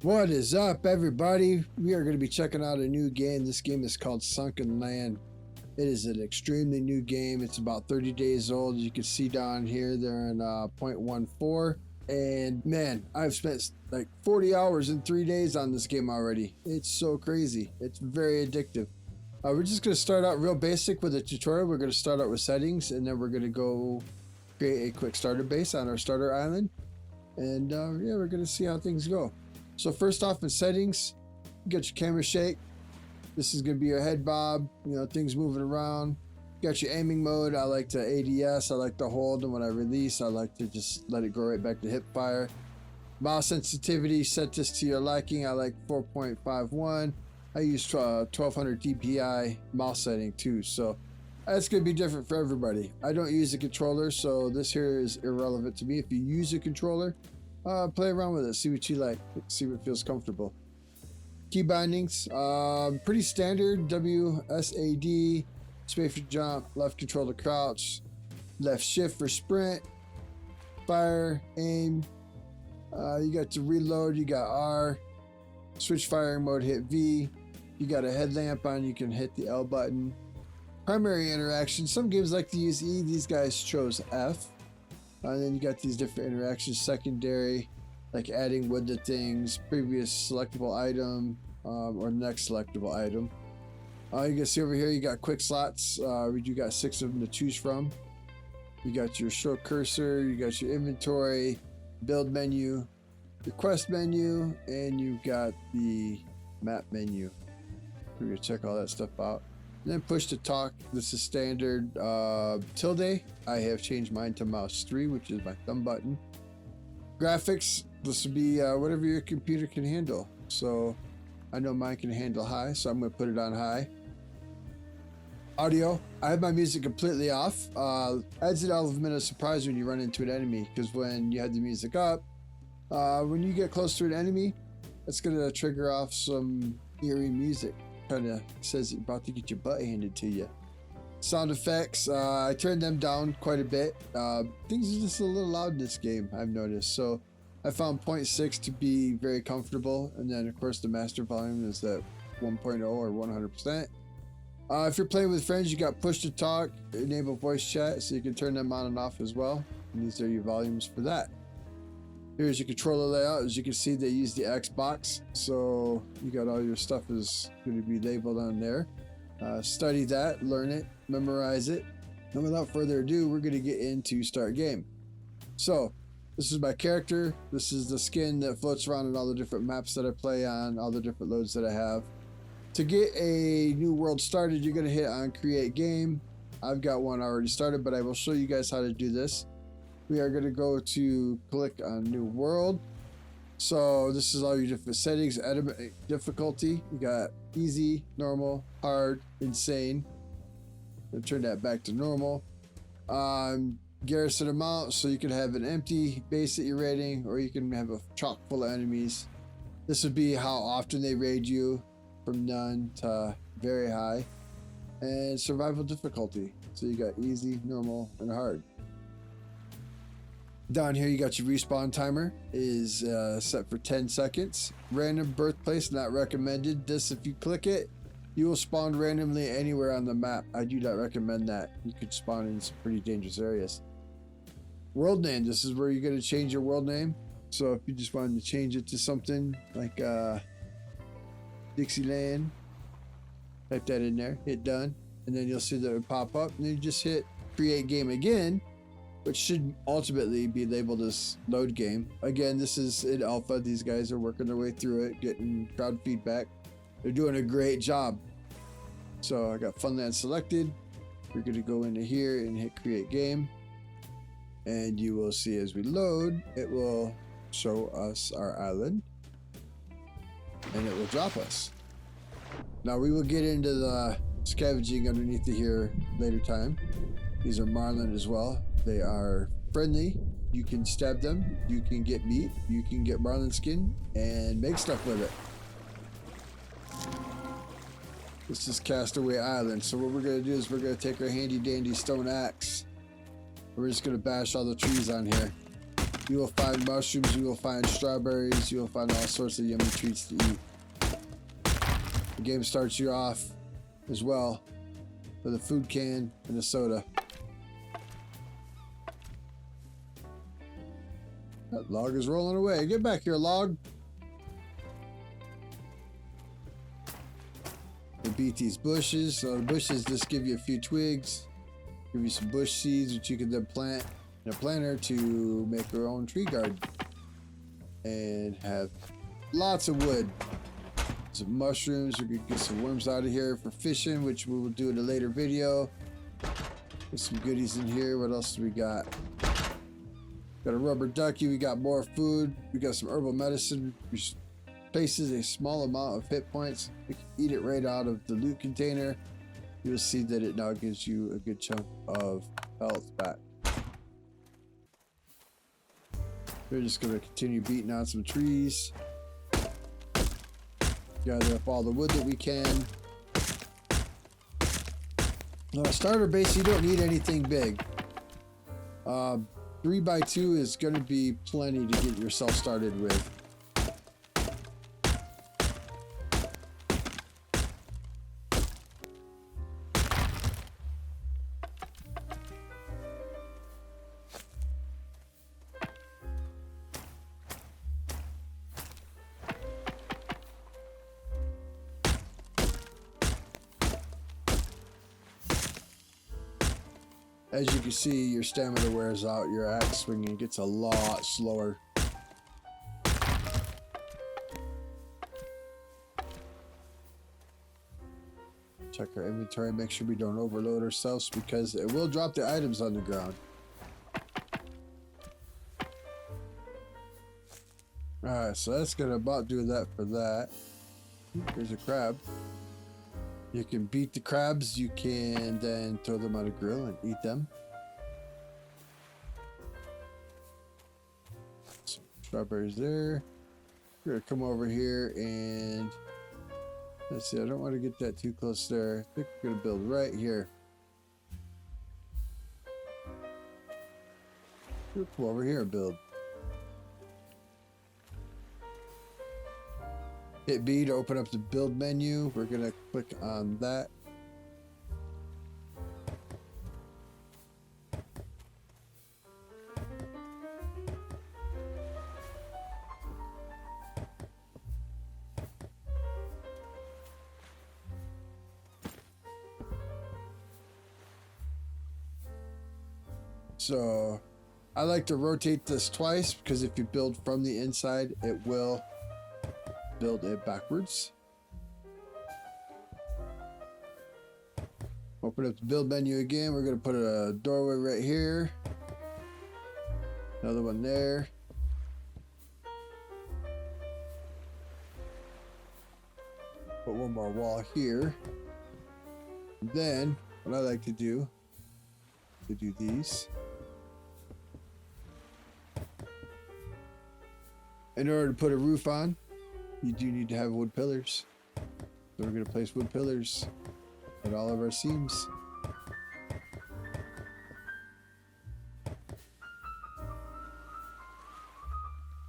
What is up, everybody? We are going to be checking out a new game. This game is called Sunkenland. It is an extremely new game. It's about 30 days old. You can see down here they're in 0.14. And man, I've spent like 40 hours in 3 days on this game already. It's so crazy. It's very addictive. We're just going to start out real basic with a tutorial. We're going to start out with settings, and then we're going to go create a quick starter base on our starter island. And yeah, we're going to see how things go. So first off, in settings, you got your camera shake. This is going to be your head bob, you know, things moving around. You got your aiming mode. I like to ADS. I like to hold, and when I release, I like to just let it go right back to hip fire. Mouse sensitivity, set this to your liking. I like 4.51. I use 1200 DPI mouse setting too, so that's going to be different for everybody. I don't use a controller, so this here is irrelevant to me. If you use a controller, play around with it, see what you like, see what feels comfortable. Key bindings, pretty standard. WSAD, space for jump, left control to crouch, left shift for sprint, fire, aim. You got to reload, you got R, switch firing mode, hit V. You got a headlamp on, you can hit the L button. Primary interaction, some games like to use E, these guys chose F. And then you got these different interactions, secondary, like adding wood to things, previous selectable item, or next selectable item. You can see over here, you got quick slots. You got 6 of them to choose from. You got your show cursor, you got your inventory, build menu, your quest menu, and you've got the map menu. We're gonna check all that stuff out. And then push to talk. This is standard. Tilde, I have changed mine to mouse 3, which is my thumb button. Graphics, this would be whatever your computer can handle. So I know mine can handle high, so I'm going to put it on high. Audio, I have my music completely off. Adds an element of surprise when you run into an enemy, because when you had the music up, when you get close to an enemy, it's going to trigger off some eerie music. Kind of says you're about to get your butt handed to you. Sound effects, I turned them down quite a bit. Things are just a little loud in this game, I've noticed. So I found 0.6 to be very comfortable. And then of course the master volume is at 1.0 or 100%. If you're playing with friends, you got push to talk, enable voice chat, so you can turn them on and off as well. And these are your volumes for that. Here's your controller layout. As you can see, they use the Xbox, so you got all your stuff is going to be labeled on there. Study that, learn it, memorize it. And without further ado, we're going to get into start game. So this is my character. This is the skin that floats around in all the different maps that I play on, all the different loads that I have. To get a new world started, you're going to hit on create game. I've got one already started, but I will show you guys how to do this. We are going to go to click on new world. So this is all your different settings. Edit difficulty, you got easy, normal, hard, insane. I'll turn that back to normal. Garrison amount, so you can have an empty base that you're raiding, or you can have a chock full of enemies. This would be how often they raid you, from none to very high. And survival difficulty, so you got easy, normal, and hard. Down here you got your respawn timer is set for 10 seconds. Random birthplace not recommended. This, if you click it, you will spawn randomly anywhere on the map. I do not recommend that. You could spawn in some pretty dangerous areas. World name, this is where you're going to change your world name. So if you just wanted to change it to something like Dixieland, type that in there, hit done, and then you'll see that it pop up, and then you just hit create game again, which should ultimately be labeled as load game. Again, this is in alpha. These guys are working their way through it, getting crowd feedback. They're doing a great job. So I got Funland selected. We're going to go into here and hit create game. And you will see as we load, it will show us our island. And it will drop us. Now we will get into the scavenging underneath here later time. These are marlin as well. They are friendly. You can stab them, you can get meat, you can get marlin skin, and make stuff with it. This is Castaway Island. So what we're going to do is we're going to take our handy dandy stone axe. We're just going to bash all the trees on here. You will find mushrooms, you will find strawberries, you will find all sorts of yummy treats to eat. The game starts you off as well with a food can and a soda. That log is rolling away. Get back here, log. You beat these bushes. So the bushes just give you a few twigs, give you some bush seeds, which you can then plant in a planter to make your own tree garden and have lots of wood. Some mushrooms. We could get some worms out of here for fishing, which we will do in a later video. There's some goodies in here. What else do we got? Got a rubber ducky. We got more food. We got some herbal medicine, which places a small amount of hit points. You can eat it right out of the loot container. You'll see that it now gives you a good chunk of health back. We're just going to continue beating on some trees. Gather up all the wood that we can. Now, a starter base, you don't need anything big. 3x2 is going to be plenty to get yourself started with. As you can see, your stamina wears out, your axe swinging gets a lot slower. Check our inventory, make sure we don't overload ourselves because it will drop the items on the ground. Alright, so that's gonna about do that for that. There's a crab. You can beat the crabs, you can then throw them on a grill and eat them. Some strawberries there. We're gonna come over here and let's see, I don't want to get that too close there. I think we're gonna build right here. We'll come over here and build. Hit B to open up the build menu. We're gonna click on that. So I like to rotate this twice because if you build from the inside, it will build it backwards. Open up the build menu again. We're going to put a doorway right here. Another one there. Put one more wall here. And then what I like to do these. In order to put a roof on, you do need to have wood pillars. So we're going to place wood pillars at all of our seams.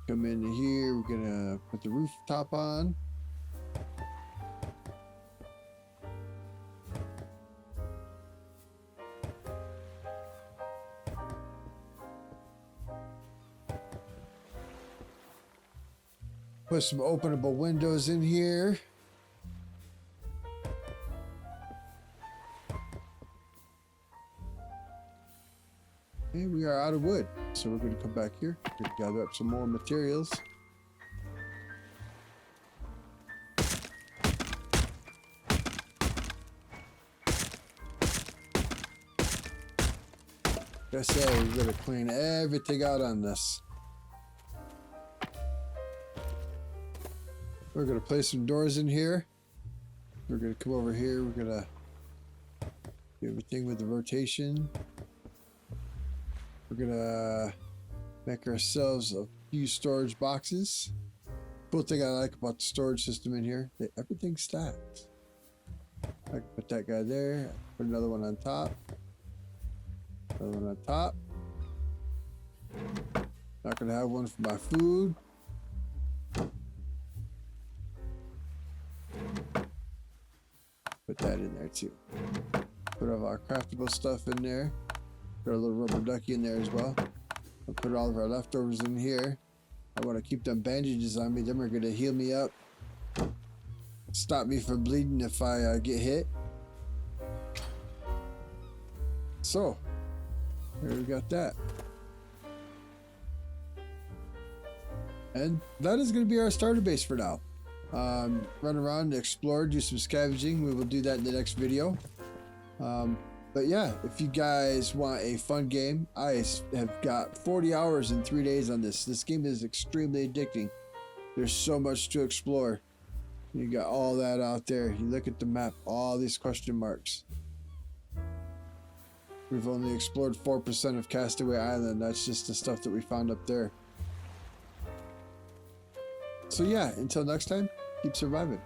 Come in here, we're going to put the rooftop on. Put some openable windows in here. And we are out of wood. So we're going to come back here. We're going to gather up some more materials. Like I said, we're going to clean everything out on this. We're going to place some doors in here. We're going to come over here. We're going to do everything with the rotation. We're going to make ourselves a few storage boxes. Cool thing I like about the storage system in here, that everything stacks. I can put that guy there. Put another one on top. Another one on top. Not gonna have one for my food. Put that in there too. Put all of our craftable stuff in there. Put a little rubber ducky in there as well. I'll put all of our leftovers in here. I want to keep them bandages on me. Them are gonna heal me up. Stop me from bleeding if I get hit. So, here we got that. And that is going to be our starter base for now. Run around, explore, do some scavenging. We will do that in the next video. But yeah, if you guys want a fun game, I have got 40 hours in 3 days on this. This game is extremely addicting. There's so much to explore. You got all that out there. You look at the map, all these question marks. We've only explored 4% of Castaway Island. That's just the stuff that we found up there. So yeah, until next time, keep surviving.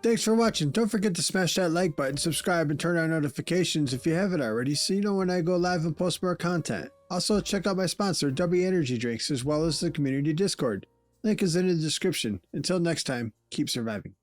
Thanks for watching. Don't forget to smash that like button, subscribe, and turn on notifications if you haven't already so you know when I go live and post more content. Also, check out my sponsor, W Energy Drinks, as well as the community Discord. Link is in the description. Until next time, keep surviving.